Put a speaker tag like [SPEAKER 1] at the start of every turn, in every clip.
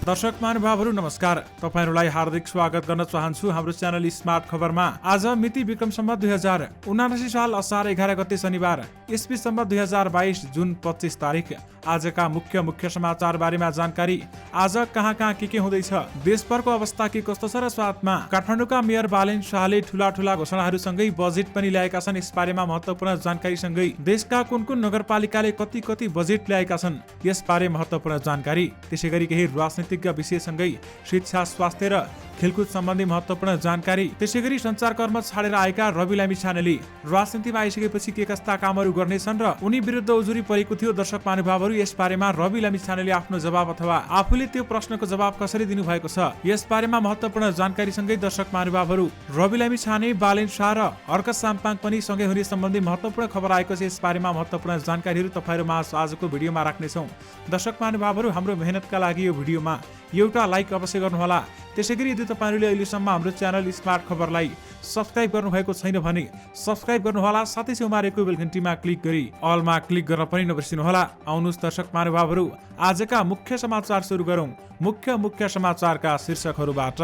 [SPEAKER 1] दर्शक महानुभावहरू नमस्कार, तपाईहरुलाई हार्दिक स्वागत गर्न चाहन्छु हाम्रो च्यानल स्मार्ट खबरमा। आज मिति विक्रम सम्वत 2079 साल असार 11 गते शनिबार, ईस्वी सम्वत 2022 जुन 25 तारिक। आजका मुख्य समाचार बारेमा जानकारी। आज कहाँ के हुँदैछ, देशभरको अवस्था के कस्तो छ र साथमा काठमाडौँका मेयर बालेन शाहले ठूला घोषणाहरूसँगै बजेट पनि ल्याएका छन्। यस बारेमा महत्त्वपूर्ण जानकारी सँगै देशका कुन नगरपालिकाले कति बजेट ल्याएका छन्, यसबारे महत्त्वपूर्ण जानकारी। त्यसैगरी केही राजनीतिज्ञ विषयसँगै शिक्षा, स्वास्थ्य र खेलकुद सम्बन्धी महत्त्वपूर्ण जानकारी। त्यसैगरी सञ्चारकर्म छाडेर आएका रवि लामिछानेले राजनीतिमा आइसकेपछि के कस्ता कामहरू गर्नेछन् र उनी विरुद्ध उजुरी परेको थियो। दर्शक महानुभावहरू, यस बारेमा रवि लामिछानेले आफ्नो जवाब अथवा आफूले त्यो प्रश्नको जवाब कसरी दिनुभएको छ, यस बारेमा महत्त्वपूर्ण जानकारी सँगै दर्शक महानुभावहरू रवि लामिछाने, बालेन शाह र अर्क साम्पाङ पनि सँगै हुने सम्बन्धी महत्त्वपूर्ण खबर आएको छ। यस बारेमा महत्त्वपूर्ण जानकारीहरू तपाईहरुमा आजको भिडियोमा राख्नेछौँ। दर्शक महानुभावहरू, हाम्रो मेहनतका लागि यो भिडियोमा एउटा लाइक अवश्य गर्नुहोला। त्यसैगरी यदि तपाईहरुले अहिलेसम्म हाम्रो च्यानल स्मार्ट खबरलाई सब्स्क्राइब गर्नुभएको छैन भने सब्स्क्राइब गर्नुहोला, साथै छेउमा रहेको बेल घण्टीमा क्लिक गरी अलमा क्लिक गर्न पनि नबिर्सिनुहोला। आउनुहोस् दर्शक महानुभावहरू, आजका मुख्य समाचार सुरु गरौँ। मुख्य समाचारका शीर्षकहरूबाट।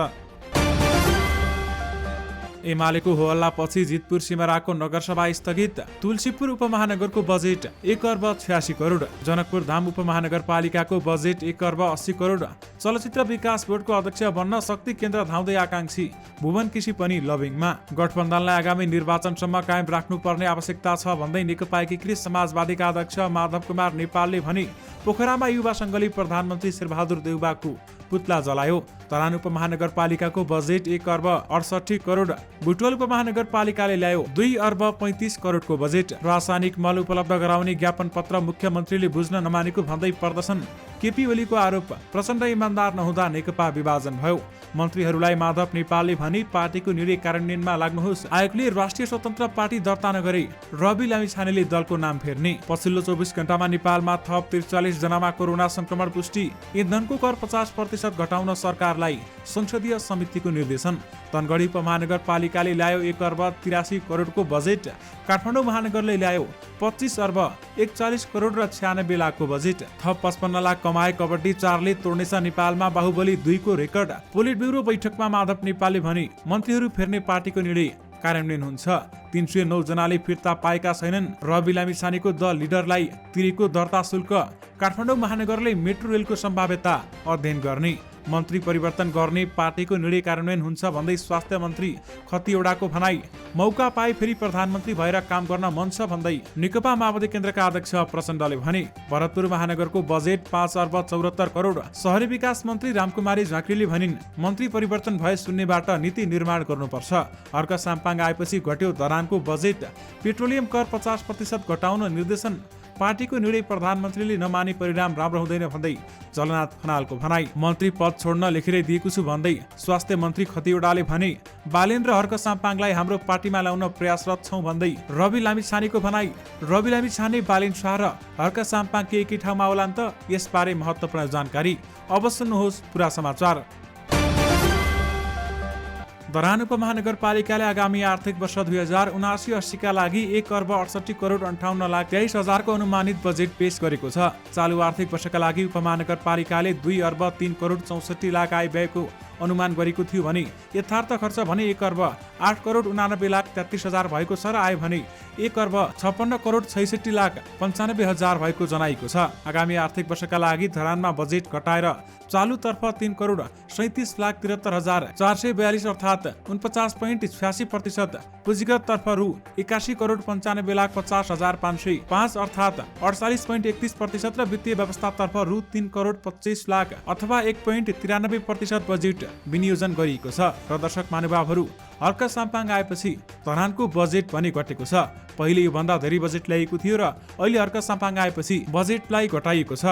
[SPEAKER 1] एमालेको होहल्ला पछि जितपुर सिमराको नगरसभा स्थगित। तुलसीपुर उपमहानगरको बजेट 1 अर्ब 86 करोड। जनकपुर धाम उपमहानगरपालिकाको बजेट 1 अर्ब 80 करोड। चलचित्र विकास बोर्डको अध्यक्ष बन्न शक्ति केन्द्र धाउँदै आकांक्षी। भुवन केसी पनि लबिङमा। गठबन्धनलाई आगामी निर्वाचनसम्म कायम राख्नुपर्ने आवश्यकता छ भन्दै नेकपा एकीकृत समाजवादीका अध्यक्ष माधव कुमार नेपालले भने पोखरामा युवा संघले प्रधानमन्त्री शेरबहादुर देउवाको पुतला जलायो। तरान उपमहानगरपालिकाको बजेट 1 अर्ब 68 करोड। बुटवल उपमहानगरपालिकाले ल्यायो 2 अर्ब 35 करोडको बजेट। रासायनिक मल उपलब्ध गराउने ज्ञापन पत्र मुख्यमन्त्रीले बुझ्न नमानेको भन्दै पर्दछन्। केपी ओलीको आरोप, प्रचण्ड इमानदार नहुँदा नेकपा विभाजन भयो। मन्त्रीहरूलाई माधव नेपालले भने पार्टीको निर्णय कार्यान्वयनमा लाग्नुहोस्। आयोगले राष्ट्रिय स्वतन्त्र पार्टी दर्ता नगरे रवि लामिछानेले दलको नाम फेर्ने। पछिल्लो 24 घण्टामा नेपालमा थप 43 जनामा कोरोना संक्रमण पुष्टि। इन्धनको कर 50% घटाउन सरकारलाई संसदीय समितिको निर्देशन। तनगढी उपमहानगरपालिकाले ल्यायो 1 अर्ब 83 करोडको बजेट। काठमाडौँ महानगरले ल्यायो 25 अर्ब 41 करोड र 96 लाखको बजेट। थप 55 लाख कमाए कबड्डी 4ले तोड्नेछ नेपालमा बाहुबली 2 को रेकर्ड। पोलिट ब्युरो बैठकमा माधव नेपालले भने मन्त्रीहरू फेर्ने पार्टीको निर्णय कार्यान्वयन हुन्छ। 309 जनाले फिर्ता पाएका छैनन्। रवि लामिछानेको द लिडरलाई तिरेको दर्ता शुल्क। काठमाडौँ महानगरले मेट्रो रेलको सम्भाव्यता अध्ययन गर्ने। मन्त्री परिवर्तन गर्ने पार्टीको निर्णय कार्यान्वयन हुन्छ भन्दै स्वास्थ्य मन्त्री खतिवडाको भनाई। मौका पाए फेरि प्रधानमन्त्री भएर काम गर्न मन छ भन्दै नेकपा माओवादी केन्द्रका अध्यक्ष प्रचण्डले भने। भरतपुर महानगरको बजेट 5 अर्ब 74 करोड। शहरी विकास मन्त्री रामकुमारी झाँक्रीले भनिन् मन्त्री परिवर्तन भए शून्यबाट नीति निर्माण गर्नुपर्छ। अर्क साम्पाङ आएपछि घट्यो धरानको बजेट। पेट्रोलियम कर 50% घटाउन निर्देशन। पार्टीको निर्णय प्रधानमन्त्रीले नमाने परिणाम राम्रो हुँदैन भन्दै जलनाथ खनालको भनाई। मन्त्री पद छोड्न लेखिरै दिएको छु भन्दै स्वास्थ्य मन्त्री खतिवडाले भने। बालेन र हर्क साम्पाङलाई हाम्रो पार्टीमा ल्याउन प्रयासरत छौं भन्दै रवि लामिछानेको भनाई। रवि लामिछाने, बालेन शाह र हर्क साम्पाङ के एकै ठाउँमा आउलान् त, यसबारे महत्त्वपूर्ण जानकारी। अब सुन्नुहोस् पुरा समाचार। धरान उपमहानगरपालिकाले आगामी आर्थिक वर्ष 2079-80 का लागि 1 अर्ब 68 करोड 58 लाख 23 हजारको अनुमानित बजेट पेश गरेको छ। चालु आर्थिक वर्षका लागि उपमहानगरपालिकाले 2 अर्ब 3 करोड 64 लाख आय व्ययको अनुमान गरेको थियो भने यथार्थ खर्च भने 1 अर्ब 8 करोड 89 लाख 33 हजार भएको छ र आय भने 1 अर्ब 56 करोड 66 लाख 95 हजार भएको जनाइएको छ। आगामी आर्थिक वर्षका लागि धरानमा बजेट घटाएर चालुतर्फ 3 करोड 37 लाख 73 हजार 442 अर्थात् 49.86%, पुँजीगत तर्फ रु 81 करोड 95 लाख 50 हजार 505 अर्थात् 48.31% र वित्तीय व्यवस्था तर्फ रु 3 करोड 25 लाख अथवा 1.93% बजेट विनियोजन गरिएको छ। र दर्शक महानुभावहरू, अर्क साम्पाङ आएपछि धरानको बजेट पनि घटेको छ। पहिले यो भन्दा धेरै बजेट ल्याएको थियो र अहिले अर्क साम्पाङ आएपछि बजेटलाई घटाइएको छ।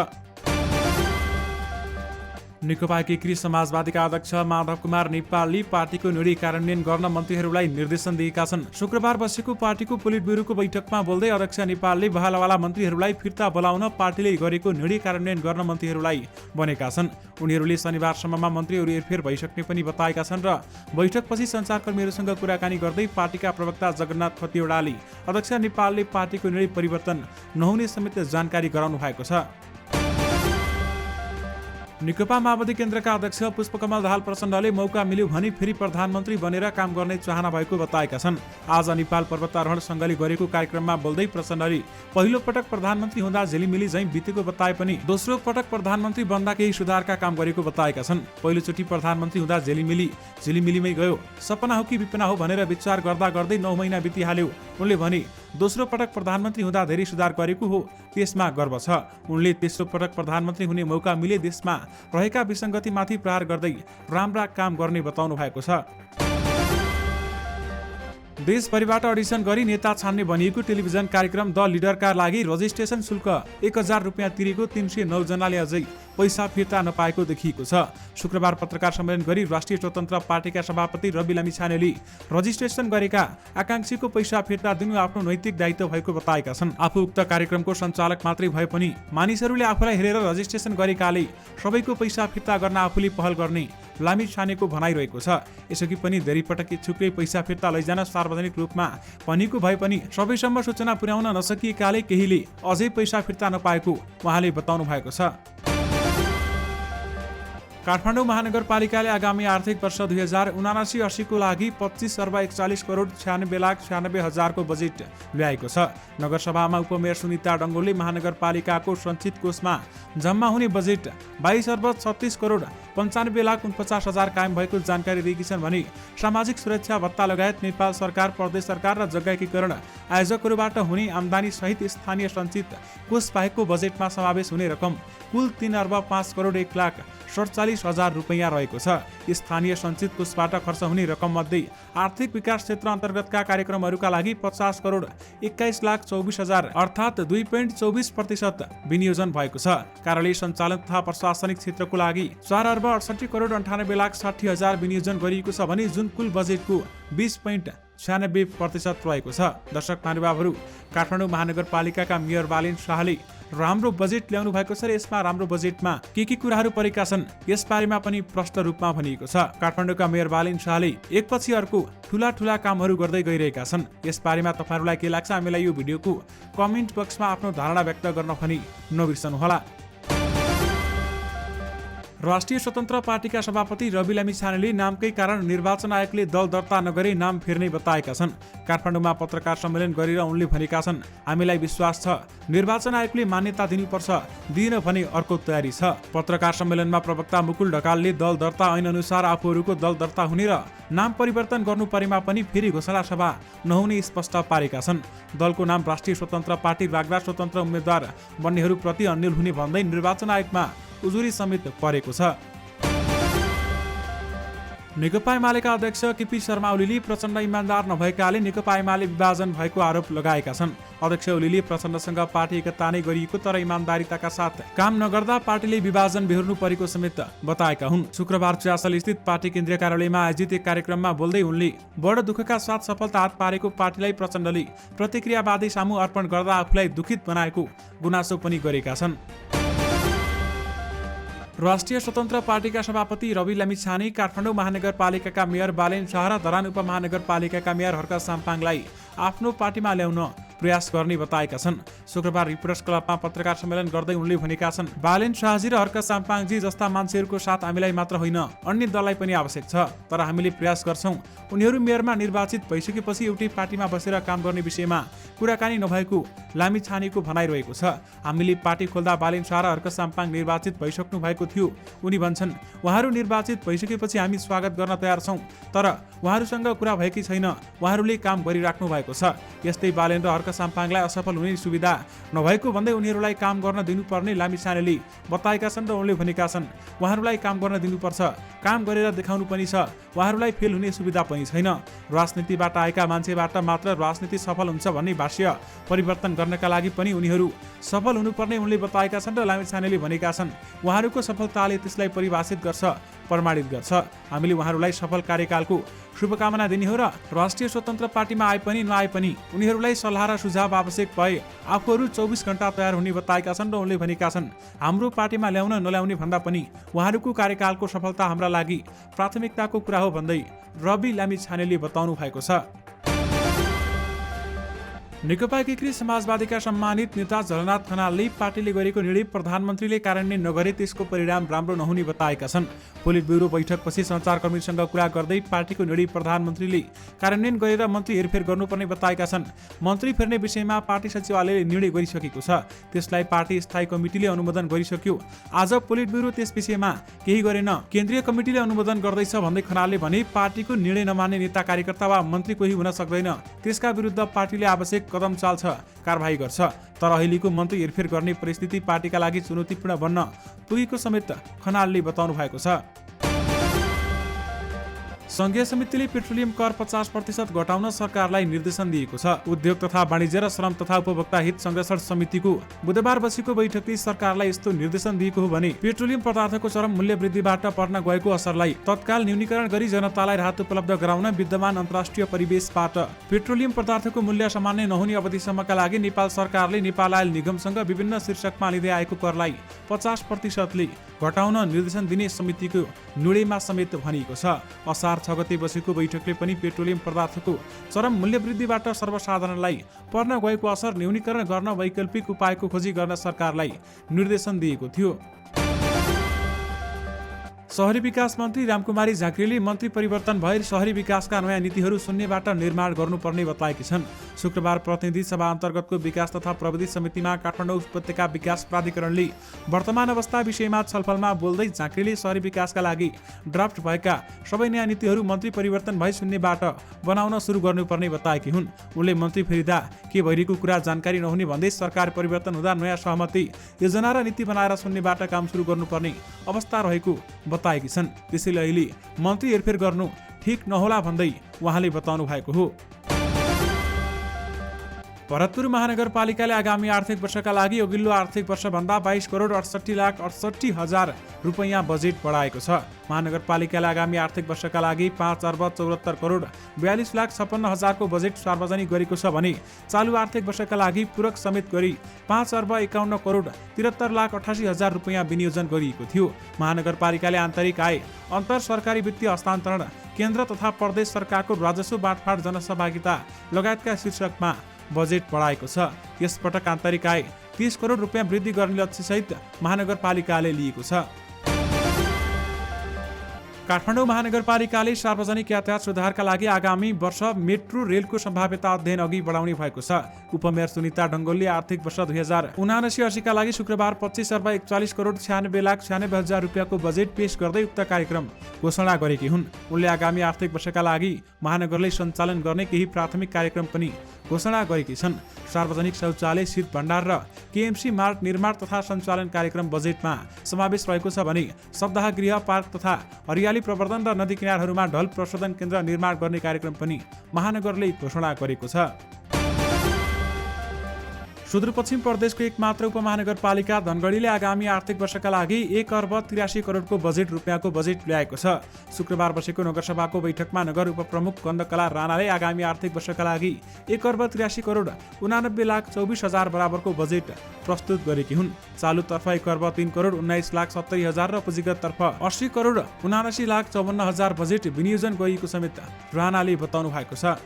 [SPEAKER 1] नेकपा एकीकृत समाजवादीका अध्यक्ष माधव कुमार नेपालले पार्टीको निर्णय कार्यान्वयन गर्न मन्त्रीहरूलाई निर्देशन दिएका छन्। शुक्रबार बसेको पार्टीको पोलिट ब्युरोको बैठकमा बोल्दै अध्यक्ष नेपालले बहालवाला मन्त्रीहरूलाई फिर्ता बोलाउन पार्टीले गरेको निर्णय कार्यान्वयन गर्न मन्त्रीहरूलाई भनेका छन्। उनीहरूले शनिबारसम्ममा मन्त्रीहरू हेरफेर भइसक्ने पनि बताएका छन् र बैठकपछि सञ्चारकर्मीहरूसँग कुराकानी गर्दै पार्टीका प्रवक्ता जगन्नाथ खतिवडाले अध्यक्ष नेपालले पार्टीको निर्णय परिवर्तन नहुने समेत जानकारी गराउनु भएको छ। नेकपा माओवादी केन्द्रका अध्यक्ष पुष्पकमल दाहाल प्रचण्डले मौका मिल्यो भने फेरि प्रधानमन्त्री बनेर काम गर्ने चाहना भएको बताएका छन्। आज नेपाल पर्वतारोहण सङ्घले गरेको कार्यक्रममा बोल्दै प्रचण्डले पहिलो पटक प्रधानमन्त्री हुँदा झिलिमिली झैं बितेको बताए पनि दोस्रो पटक प्रधानमन्त्री बन्दा केही सुधारका काम गरेको बताएका छन्। पहिलोचोटि प्रधानमन्त्री हुँदा झिलिमिलीमै गयो, सपना हो कि विपना हो भनेर विचार गर्दा गर्दै 9 महिना बितिहाल्यो। उनले भने दोस्रो पटक प्रधानमन्त्री हुँदा धेरै सुधार गरेको हो, त्यसमा गर्व छ। उनले तेस्रो पटक प्रधानमन्त्री हुने मौका मिले देशमा रहेका विसङ्गतिमाथि प्रहार गर्दै राम्रा काम गर्ने बताउनु भएको छ। देशभरिबाट अडिसन गरी नेता छान्ने भनिएको टेलिभिजन कार्यक्रम द लिडरका लागि रजिस्ट्रेसन शुल्क 1000 रुपियाँ तिरेको 309 जनाले अझै पैसा फिर्ता नपाएको देखिएको छ। शुक्रबार पत्रकार सम्मेलन गरी राष्ट्रिय स्वतन्त्र पार्टीका सभापति रवि लामिछानेले रजिस्ट्रेसन गरेका आकांक्षीको पैसा फिर्ता दिनु आफ्नो नैतिक दायित्व भएको बताएका छन्। आफू उक्त कार्यक्रमको सञ्चालक मात्रै भए पनि मानिसहरूले आफूलाई हेरेर रजिस्ट्रेसन गरेकाले सबैको पैसा फिर्ता गर्न आफूले पहल गर्ने लामिछानेको भनाइरहेको छ। यसअघि पनि धेरै पटक इच्छुकले पैसा फिर्ता लैजान सार्वजनिक रूपमा भनेको भए पनि सबैसम्म सूचना पुर्याउन नसकिएकाले केहीले अझै पैसा फिर्ता नपाएको उहाँले बताउनु भएको छ। काठमाडौँ महानगरपालिकाले आगामी आर्थिक वर्ष 2079-80 को लागि 25,41,96,96,96,000 बजेट ल्याएको छ। नगरसभामा उपमेयर सुनिता डङ्गोलले महानगरपालिकाको सञ्चित कोषमा जम्मा हुने बजेट 22,36,95,49,49,000 कायम भएको जानकारी दिएकी छन् भने सामाजिक सुरक्षा भत्ता लगायत नेपाल सरकार, प्रदेश सरकार र जग्गा एकीकरण आयोजकहरूबाट हुने आम्दानी सहित स्थानीय सञ्चित कोष बाहेकको बजेटमा समावेश हुने रकम कुल 3,05,47,000 रुपैयाँ रहेको छ। स्थानीय सञ्चित कोषबाट खर्च हुने रकम मध्ये आर्थिक विकास क्षेत्र अन्तर्गतका कार्यक्रमहरूका लागि 50,21,24,000 अर्थात् 2.24% विनियोजन भएको छ। कार्यालय सञ्चालन तथा प्रशासनिक क्षेत्रको लागि 4,68,98,60,000 विनियोजन गरिएको छ भने जुन कुल बजेटको 20.96% रहेको छ। दर्शक महानुभावहरू, काठमाडौँ महानगरपालिकाका मेयर बालेन शाहले राम्रो बजेट ल्याउनु भएको छ र यसमा राम्रो बजेटमा के कुराहरू परेका छन् यसबारेमा पनि प्रष्ट रूपमा भनिएको छ। काठमाडौँका मेयर बालेन शाहले एकपछि अर्को ठूला कामहरू गर्दै गइरहेका छन्। यसबारेमा तपाईहरुलाई के लाग्छ हामीलाई यो भिडियोको कमेन्ट बक्समा आफ्नो धारणा व्यक्त गर्न पनि नबिर्सनुहोला। राष्ट्रिय स्वतन्त्र पार्टीका सभापति रवि लामिछानेले नामकै कारण निर्वाचन आयोगले दल दर्ता नगरी नाम फेर्ने बताएका छन्। काठमाडौँमा पत्रकार सम्मेलन गरेर उनले भनेका छन्, हामीलाई विश्वास छ निर्वाचन आयोगले मान्यता दिनुपर्छ, दिएन भने अर्को तयारी छ। पत्रकार सम्मेलनमा प्रवक्ता मुकुल ढकालले दल दर्ता ऐन अनुसार आफूहरूको दल दर्ता हुने र नाम परिवर्तन गर्नु परेमा पनि फेरि घोषणा सभा नहुने स्पष्ट पारेका छन्। दलको नाम राष्ट्रिय स्वतन्त्र पार्टी राख्दा स्वतन्त्र उम्मेद्वार बन्नेहरूप्रति अन्यल हुने भन्दै निर्वाचन आयोगमा उजुरी समेत परेको छ। नेकपा एमालेका अध्यक्ष केपी शर्मा ओलीले प्रचण्ड इमान्दार नभएकाले नेकपा एमाले विभाजन भएको आरोप लगाएका छन्। अध्यक्ष ओलीले प्रचण्डसँग पार्टी एकता नै गरिएको तर इमान्दारिताका साथ काम नगर्दा पार्टीले विभाजन बेहोर्नु परेको समेत बताएका हुन्। शुक्रबार च्यासल स्थित पार्टी केन्द्रीय कार्यालयमा आयोजित एक कार्यक्रममा बोल्दै उनले बडो दुःखका साथ सफलता हात पारेको पार्टीलाई प्रचण्डले प्रतिक्रियावादी सामु अर्पण गर्दा आफूलाई दुखित बनाएको गुनासो पनि गरेका छन्। राष्ट्रिय स्वतन्त्र पार्टीका सभापति रवि लामिछाने काठमाडौँ महानगरपालिकाका मेयर बालेन शाह र धरान उपमहानगरपालिकाका मेयर हर्क साम्पाङलाई आफ्नो पार्टीमा ल्याउन प्रयास गर्ने बताएका छन्। शुक्रबार रिपोर्टर्स क्लबमा पत्रकार सम्मेलन गर्दै उनले भनेका छन्, बालेन शाहजी र हर्क साम्पाङजी जस्ता मान्छेहरूको साथ हामीलाई मात्र होइन अन्य दललाई पनि आवश्यक छ, तर हामीले प्रयास गर्छौं उनीहरू मेयरमा निर्वाचित भइसकेपछि एउटै पार्टीमा बसेर काम गर्ने विषयमा कुराकानी नभएको लामिछानेको भनाइरहेको छ। हामीले पार्टी खोल्दा बालेन शाह र हर्क साम्पाङ निर्वाचित भइसक्नु भएको थियो। उनी भन्छन्, उहाँहरू निर्वाचित भइसकेपछि हामी स्वागत गर्न तयार छौं, तर उहाँहरूसँग कुरा भएकै छैन, उहाँहरूले काम गरिराख्नु भएको छ। यस्तै बालेन र हर्क साम्पाङलाई असफल हुने सुविधा नभएको भन्दै उनीहरूलाई काम गर्न दिनुपर्ने लामिछानेले बताएका छन् र उनले भनेका छन्, उहाँहरूलाई काम गर्न दिनुपर्छ, काम गरेर देखाउनु पनि छ, उहाँहरूलाई फेल हुने सुविधा पनि छैन। राजनीतिबाट आएका मान्छेबाट मात्र राजनीति सफल हुन्छ भन्ने भाष्य परिवर्तन गर्नका लागि पनि उनीहरू सफल हुनुपर्ने उनले बताएका छन् र लामिछानेले भनेका छन्, उहाँहरूको सफलताले त्यसलाई परिभाषित गर्छ, प्रमाणित गर्छ। हामीले उहाँहरूलाई सफल कार्यकालको शुभकामना दिने हो र राष्ट्रिय स्वतन्त्र पार्टीमा आए पनि नआए पनि उनीहरूलाई सल्लाह र सुझाव आवश्यक भए आफूहरू 24 घण्टा तयार हुने बताएका छन् र उनले भनेका छन्, हाम्रो पार्टीमा ल्याउन नल्याउने भन्दा पनि उहाँहरूको कार्यकालको सफलता हाम्रा लागि प्राथमिकताको कुरा हो भन्दै रवि लामिछानेले बताउनु भएको छ। नेकपा एकीकृत समाजवादीका सम्मानित नेता झलनाथ खनालले पार्टीले गरेको निर्णय प्रधानमन्त्रीले कार्यान्वयन नगरे त्यसको परिणाम राम्रो नहुने बताएका छन्। पोलिट ब्युरो बैठकपछि सञ्चारकर्मीसँग कुरा गर्दै पार्टीको निर्णय प्रधानमन्त्रीले कार्यान्वयन गरेर मन्त्री हेरफेर गर्नुपर्ने बताएका छन्। मन्त्री फेर्ने विषयमा पार्टी सचिवालयले निर्णय गरिसकेको छ, त्यसलाई पार्टी स्थायी कमिटीले अनुमोदन गरिसक्यो। आज पोलिट ब्युरो त्यस विषयमा केही गरेन, केन्द्रीय कमिटीले अनुमोदन गर्दैछ भन्दै खनालले भने पार्टीको निर्णय नमान्ने नेता कार्यकर्ता वा मन्त्री कोही हुन सक्दैन, त्यसका विरुद्ध पार्टीले आवश्यक कदम चाल्छ, कारबाही गर्छ। तर अहिलेको मन्त्री हेरफेर गर्ने परिस्थिति पार्टीका लागि चुनौतीपूर्ण बन्न पुगेको समेत खनालले बताउनु भएको छ। संघीय समितिले पेट्रोलियम कर 50% घटाउन सरकारलाई निर्देशन दिएको छ। उद्योग तथा वाणिज्य र श्रम तथा उपभोक्ता हित संरक्षण समितिको बुधबार बसेको बैठकले सरकारलाई यस्तो निर्देशन दिएको हो भने पेट्रोलियम पदार्थको चरम मूल्य वृद्धिबाट पर्न गएको असरलाई तत्काल न्यूनीकरण गरी जनतालाई राहत उपलब्ध गराउन विद्यमान अन्तर्राष्ट्रिय परिवेशबाट पेट्रोलियम पदार्थको मूल्य सामान्य नहुने अवधिसम्मका लागि नेपाल सरकारले नेपाल आयल निगमसँग विभिन्न शीर्षकमा लिँदै आएको करलाई 50%ले घटाउन निर्देशन दिने समितिको निर्णयमा समेत भनिएको छ। असार 6 गते बसेको बैठकले पनि पेट्रोलियम पदार्थको चरम मूल्य वृद्धिबाट सर्वसाधारणलाई पर्न गएको असर न्यूनीकरण गर्न वैकल्पिक उपायको खोजी गर्न सरकारलाई निर्देशन दिएको थियो। शहरी विकास मन्त्री रामकुमारी झाँक्रीले मन्त्री परिवर्तन भएर शहरी विकासका नयाँ नीतिहरू शून्यबाट निर्माण गर्नुपर्ने बताएकी छन्। शुक्रबार प्रतिनिधि सभा अन्तर्गतको विकास तथा प्रविधि समितिमा काठमाडौँ उपत्यका विकास प्राधिकरणले वर्तमान अवस्था विषयमा छलफलमा बोल्दै झाँक्रीले शहरी विकासका लागि ड्राफ्ट भएका सबै नयाँ नीतिहरू मन्त्री परिवर्तन भई शून्यबाट बनाउन सुरु गर्नुपर्ने बताएकी हुन्। उनले मन्त्री फेरिदा के भइरहेको कुरा जानकारी नहुने भन्दै सरकार परिवर्तन हुँदा नयाँ सहमति योजना र नीति बनाएर शून्यबाट काम सुरु गर्नुपर्ने अवस्था रहेको बताएकी छन्। त्यसैले अहिले मन्त्री हेरफेर गर्नु ठिक नहोला भन्दै उहाँले बताउनु भएको हो। भरतपुर महानगरपालिकाले आगामी आर्थिक वर्षका लागि अघिल्लो आर्थिक वर्षभन्दा 22,68,68,000 रुपैयाँ बजेट बढाएको छ। महानगरपालिकाले आगामी आर्थिक वर्षका लागि 5,74,42,56,000 को बजेट सार्वजनिक गरेको छ भने चालु आर्थिक वर्षका लागि पूरक समेत गरी 5,51,73,88,000 रुपैयाँ विनियोजन गरिएको थियो। महानगरपालिकाले आन्तरिक आय, अन्तर सरकारी वित्तीय हस्तान्तरण, केन्द्र तथा प्रदेश सरकारको राजस्व बाँडफाँड, जनसहभागिता लगायतका शीर्षकमा बजेट बढाएको छ। यसपटक आन्तरिक आय 30 करोड रुपियाँ वृद्धि गर्ने लक्ष्यसहित महानगरपालिकाले लिएको छ। काठमाडौँ महानगरपालिकाले सार्वजनिक यातायात सुधारका लागि आगामी वर्ष मेट्रो रेलको सम्भाव्यता अध्ययन अघि बढाउने भएको छ। उपमेयर सुनिता ढङ्गोलले आर्थिक वर्ष 2079-80 का लागि शुक्रबार 25,41,96,96,000 रुपियाँको बजेट पेश गर्दै उक्त कार्यक्रम घोषणा गरेकी हुन्। उनले आगामी आर्थिक वर्षका लागि महानगरले सञ्चालन गर्ने केही प्राथमिक कार्यक्रम पनि घोषणा गरेकी छन्। सार्वजनिक शौचालय, शीत भण्डार र केएमसी मार्ग निर्माण तथा सञ्चालन कार्यक्रम बजेटमा समावेश रहेको छ भने सप्ताह गृह, पार्क तथा हरियाली प्रवर्धन र नदी किनारहरूमा ढल प्रशोधन केन्द्र निर्माण गर्ने कार्यक्रम पनि महानगरले घोषणा गरेको छ। सुदूरपश्चिम प्रदेशको एकमात्र उपमहानगरपालिका धनगढीले आगामी आर्थिक वर्षका लागि 1,83 करोडको बजेट रुपियाँको बजेट ल्याएको छ। शुक्रबार बसेको नगरसभाको बैठकमा नगर उपप्रमुख गन्धकला राणाले आगामी आर्थिक वर्षका लागि 1,83 करोड 89,24,000 बराबरको बजेट प्रस्तुत गरेकी हुन्। चालुतर्फ 1,03 करोड 19,70,000 र पुँजीगततर्फ 80 करोड 79,54,000 बजेट विनियोजन गरिएको समेत राणाले बताउनु भएको छ।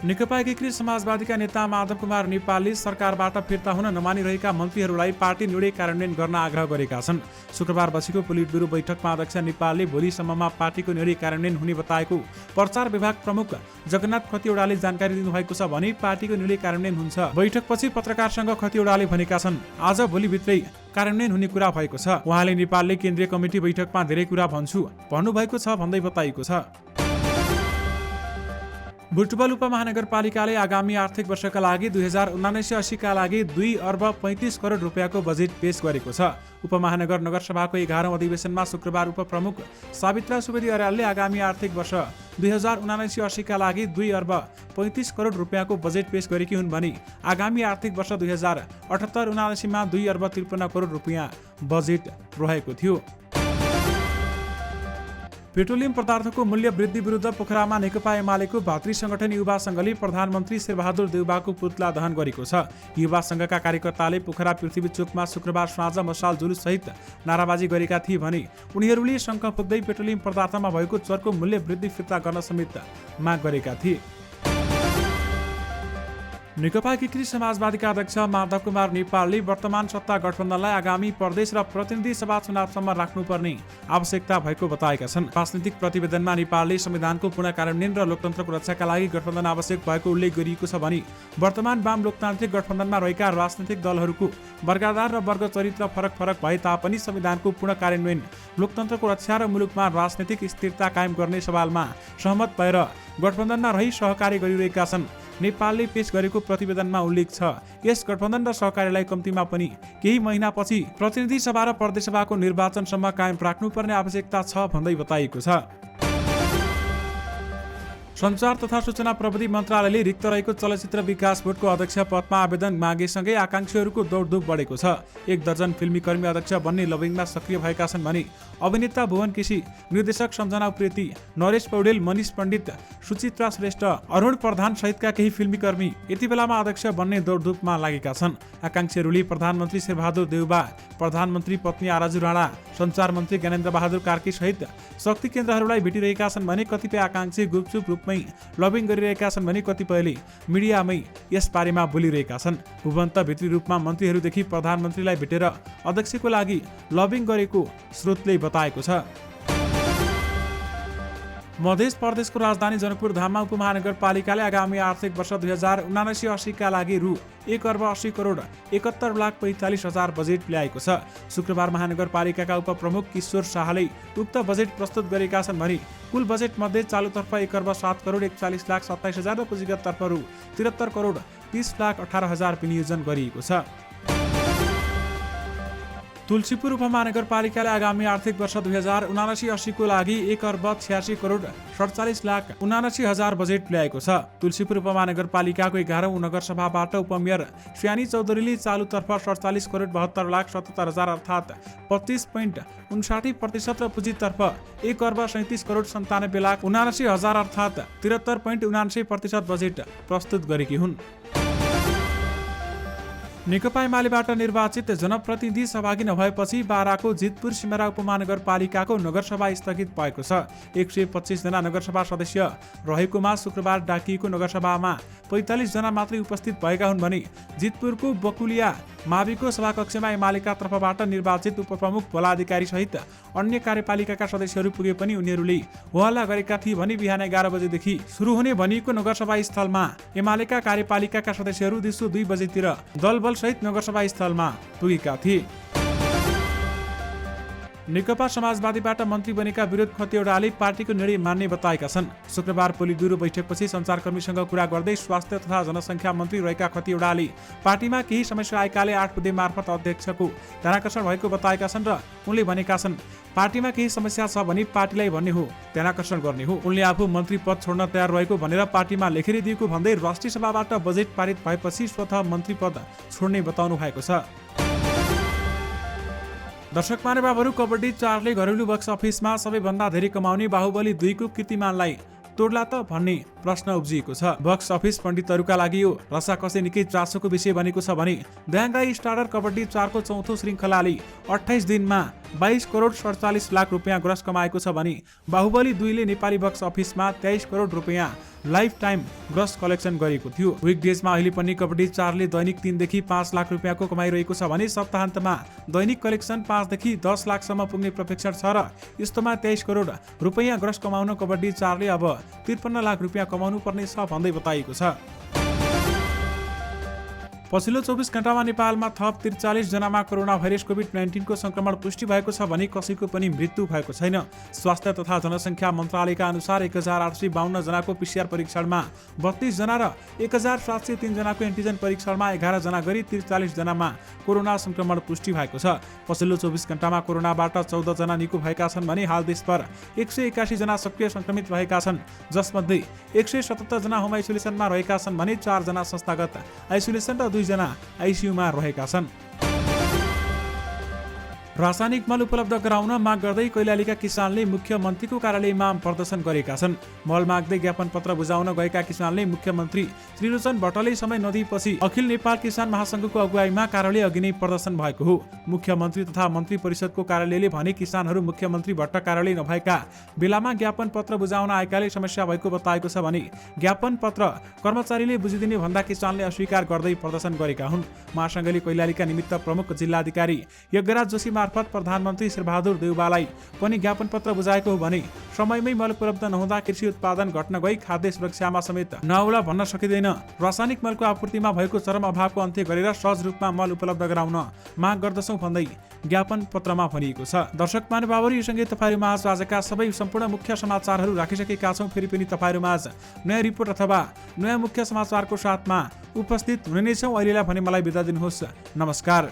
[SPEAKER 1] नेकपा एकीकृत समाजवादीका नेता माधव कुमार नेपालले सरकारबाट फिर्ता हुन नमानिरहेका मन्त्रीहरूलाई पार्टी निर्णय कार्यान्वयन गर्न आग्रह गरेका छन्। शुक्रबार बसेको पोलिट ब्युरो बैठकमा अध्यक्ष नेपालले भोलिसम्ममा पार्टीको निर्णय कार्यान्वयन हुने बताएको प्रचार विभाग प्रमुख जगन्नाथ खतिवडाले जानकारी दिनुभएको छ भने पार्टीको निर्णय कार्यान्वयन हुन्छ। बैठकपछि पत्रकारसँग खतिवडाले भनेका छन्, आज भोलिभित्रै कार्यान्वयन हुने कुरा भएको छ। उहाँले नेपालले केन्द्रीय कमिटी बैठकमा धेरै कुरा भन्नुभएको छ भन्दै बताइएको छ। बुटवल उपमहानगरपालिकाले आगामी आर्थिक वर्षका लागि 2079-80 का लागि 2,35 करोड रुपियाँको बजेट पेश गरेको छ। उपमहानगर नगरसभाको 11औं अधिवेशनमा शुक्रबार उपप्रमुख सावित्रा सुवेदी अर्यालले आगामी आर्थिक वर्ष 2079-80 का लागि 2,35 करोड रुपियाँको बजेट पेश गरेकी हुन् भने आगामी आर्थिक वर्ष 2078-79 मा 2,53 करोड रुपियाँ बजेट रहेको थियो। पेट्रोलियम पदार्थको मूल्य वृद्धि विरुद्ध पोखरामा नेकपा एमालेको भातृ संगठन युवा संघले प्रधानमन्त्री शेरबहादुर देउबाको पुतला दहन गरेको छ। युवा संघका कार्यकर्ताले पोखरा पृथ्वी चोकमा शुक्रबार साँझ मशाल जुलुस सहित नाराबाजी गरेका थिए भने उनीहरूले शङ्ख फुक्दै पेट्रोलियम पदार्थमा भएको चरको मूल्य वृद्धि फिर्ता गर्न समेत माग गरेका थिए। नेकपा एकीकृत समाजवादीका अध्यक्ष माधव कुमार नेपालले वर्तमान सत्ता गठबन्धनलाई आगामी प्रदेश र प्रतिनिधि सभा चुनावसम्म राख्नुपर्ने आवश्यकता भएको बताएका छन्। राजनीतिक प्रतिवेदनमा नेपालले संविधानको पूर्ण कार्यान्वयन र लोकतन्त्रको रक्षाका लागि गठबन्धन आवश्यक भएको उल्लेख गरिएको छ भने वर्तमान वाम लोकतान्त्रिक गठबन्धनमा रहेका राजनैतिक दलहरूको वर्गाधार र वर्ग चरित्र फरक फरक भए तापनि संविधानको पूर्ण कार्यान्वयन, लोकतन्त्रको रक्षा र मुलुकमा राजनैतिक स्थिरता कायम गर्ने सवालमा सहमत भएर गठबन्धनमा रही सहकार्य गरिरहेका छन्। नेपालले पेश गरेको प्रतिवेदनमा उल्लेख छ, यस गठबन्धन र सहकार्यलाई कम्तीमा पनि केही महिनापछि प्रतिनिधि सभा र प्रदेश सभाको निर्वाचनसम्म कायम राख्नुपर्ने आवश्यकता छ भन्दै बताइएको छ। सञ्चार तथा सूचना प्रविधि मन्त्रालयले रिक्त रहेको चलचित्र विकास बोर्डको अध्यक्ष पदमा आवेदन मागेसँगै आकांक्षीहरूको दौडधुप बढेको छ। 1 दर्जन फिल्मी कर्मी अध्यक्ष बन्ने लबिङमा सक्रिय भएका छन् भने अभिनेता भुवन केसी, निर्देशक सम्झना उप्रेती, नरेश पौडेल, मनिष पण्डित, सुचित्रा श्रेष्ठ, अरुण प्रधान सहितका केही फिल्मी कर्मी यति बेलामा अध्यक्ष बन्ने दौडधुपमा लागेका छन्। आकांक्षीहरूले प्रधानमन्त्री शेरबहादुर देउबा, प्रधानमन्त्री पत्नी आराजु राणा, सञ्चार मन्त्री ज्ञानेन्द्र बहादुर कार्की सहित शक्ति केन्द्रहरूलाई भेटिरहेका छन् भने कतिपय आकांक्षी गुपचुप रूपमै लबिङ गरिरहेका छन् भने कतिपयले मिडियामै यस बारेमा बोलिरहेका छन्। भुवन त भित्री रूपमा मन्त्रीहरूदेखि प्रधानमन्त्रीलाई भेटेर अध्यक्षको लागि लबिङ गरेको स्रोतले बताएको छ। मध्य प्रदेशको राजधानी जनकपुर धाममा उपमहानगरपालिकाले आगामी आर्थिक वर्ष 2079-80 का लागि रु 1,80,71,45,00,000 बजेट ल्याएको छ। शुक्रबार महानगरपालिकाका उपप्रमुख किशोर शाहले उक्त बजेट प्रस्तुत गरेका छन् भने कुल बजेट मध्ये चालुतर्फ 1,07,41,27,000 र पुँजीगततर्फ रु 73,30,18,000 विनियोजन गरिएको छ। तुलसीपुर उपमहानगरपालिकाले आगामी आर्थिक वर्ष 2079-80 को लागि 1,86,47,79,000 बजेट ल्याएको छ। तुलसीपुर उपमहानगरपालिकाको 11औं नगरसभाबाट उपमेयर श्यानी चौधरीले चालुतर्फ 47,72,77,000 अर्थात् 25.59% र पुँजीतर्फ 1,37,97,79,000 अर्थात् 73.79% बजेट प्रस्तुत गरेकी हुन्। नेकपा एमालेबाट निर्वाचित जनप्रतिनिधि सहभागी नभएपछि बाराको जितपुर सिमरा उपमहानगरपालिकाको नगरसभा स्थगित भएको छ। 125 जना नगरसभा सदस्य रहेकोमा शुक्रबार डाकिएको नगरसभामा 45 जना मात्रै उपस्थित भएका हुन् भने जितपुरको बकुलिया माविको सभाकक्षमा एमालेका तर्फबाट निर्वाचित उपप्रमुख भोलाधिकारी सहित अन्य कार्यपालिकाका सदस्यहरू पुगे पनि उनीहरूले होहल्ला गरेका थिए भने बिहान 11 बजेदेखि सुरु हुने भनिएको नगरसभा स्थलमा एमालेका कार्यपालिकाका सदस्यहरू दिउँसो 2 बजेतिर दलबल सहित नगरसभा स्थलमा पुगेका थिए। नेकपा समाजवादीबाट मन्त्री बनेका विरोध खतिवडाले पार्टीको निर्णय मान्ने बताएका छन्। शुक्रबार पोलिटब्युरो बैठकपछि सञ्चारकर्मीसँग कुरा गर्दै स्वास्थ्य तथा जनसङ्ख्या मन्त्री रहेका खतिवडाले पार्टीमा केही समस्या आएकाले 8 बुँदे मार्फत अध्यक्षको ध्यानाकर्षण भएको बताएका छन् र उनले भनेका छन् पार्टीमा केही समस्या छ भने पार्टीलाई भन्ने हो, ध्यानाकर्षण गर्ने हो। उनले आफू मन्त्री पद छोड्न तयार रहेको भनेर पार्टीमा लेखेर दिएको भन्दै राष्ट्रिय सभाबाट बजेट पारित भएपछि स्वतः मन्त्री पद छोड्ने बताउनु भएको छ। दर्शक महानुभावहरू, कबड्डी 4ले घरेलु बक्स अफिसमा सबैभन्दा धेरै कमाउने बाहुबली 2 को कीर्तिमानलाई तोड्ला त भन्ने प्रश्न उब्जिएको छ। बक्स अफिस पण्डितहरूका लागि यो रसाकसी निकै चासोको विषय बनेको छ भने द्याङराई स्टार्टर कबड्डी 4 को चौथो श्रृङ्खलाले 28 दिनमा 22 करोड 47 लाख रुपियाँ ग्रस कमाएको छ भने बाहुबली 2 ले नेपाली बक्स अफिसमा 23 करोड रुपियाँ लाइफ टाइम ग्रस कलेक्सन गरेको थियो। विकडेजमा अहिले पनि कबड्डी 4 ले दैनिक 3 देखि 5 लाख रुपियाँको कमाइरहेको छ भने सप्ताहन्तमा दैनिक कलेक्सन 5 देखि 10 लाखसम्म पुग्ने प्रोफेक्सन छ र यस्तोमा 23 करोड रुपियाँ ग्रस कमाउन कबड्डी 4 ले अब 53 लाख रुपियाँ कमाउनु पर्ने छ भन्दै बताइएको छ। पछिल्लो 24 घण्टामा नेपालमा थप 43 जनामा कोरोना भाइरस कोभिड-19 को संक्रमण पुष्टि भएको छ भने कसैको पनि मृत्यु भएको छैन। स्वास्थ्य तथा जनसङ्ख्या मन्त्रालयका अनुसार 1852 जनाको पीसीआर परीक्षणमा 32 जना र 1703 जनाको एन्टिजन परीक्षणमा 11 जना गरी 43 जनामा कोरोना संक्रमण पुष्टि भएको छ। पछिल्लो 24 घण्टामा कोरोनाबाट 14 जना निको भएका छन् भने हाल देशभर 181 जना सक्रिय संक्रमित भएका छन्, जसमध्ये 177 जना होम आइसोलेसनमा रहेका छन् भने 4 जना संस्थागत आइसोलेसन र 2 जना आइसियुमा रहेका छन्। रासायनिक मल उपलब्ध गराउन माग गर्दै कैलालीका किसानले मुख्यमन्त्रीको कार्यालयमा प्रदर्शन गरेका छन्। मल माग्दै ज्ञापन पत्र बुझाउन गएका किसानले मुख्यमन्त्री त्रिलोचन भट्टराई समय नदीपछि अखिल नेपाल किसान महासंघको अगुवाईमा कार्यालय अघि नै प्रदर्शन भएको हो। मुख्यमन्त्री तथा मन्त्री परिषदको कार्यालयले भने किसानहरू मुख्यमन्त्री भट्ट कार्यालय नभएका बेलामा ज्ञापन पत्र बुझाउन आएकाले समस्या भएको बताएको छ भने ज्ञापन पत्र कर्मचारीले बुझिदिने भन्दा किसानले अस्वीकार गर्दै प्रदर्शन गरेका हुन्। महासंघले कैलालीका निमित्त प्रमुख जिल्लाधिकारी यज्ञराज जोशी मार्फत प्रधानमन्त्री शेरबहादुर देउवालाई पनि ज्ञापन पत्र बुझाएको हो भने समयमै मल उपलब्ध नहुँदा कृषि उत्पादन घट्न गई खाद्य सुरक्षामा समेत नआउला भन्न सकिँदैन। रासायनिक मलको आपूर्तिमा भएको चरम अभावको अन्त्य गरेर सहज रूपमा मल उपलब्ध गराउन माग गर्दछौँ भन्दै ज्ञापन पत्रमा भनिएको छ। दर्शक महानुभावहरू, यो सँगै तपाईँहरूमाझ आजका सबै सम्पूर्ण मुख्य समाचारहरू राखिसकेका छौँ। फेरि पनि तपाईँहरूमाझ नयाँ रिपोर्ट अथवा नयाँ मुख्य समाचारको साथमा उपस्थित हुने नै छौँ। अहिलेलाई भने मलाई बिदा दिनुहोस्। नमस्कार।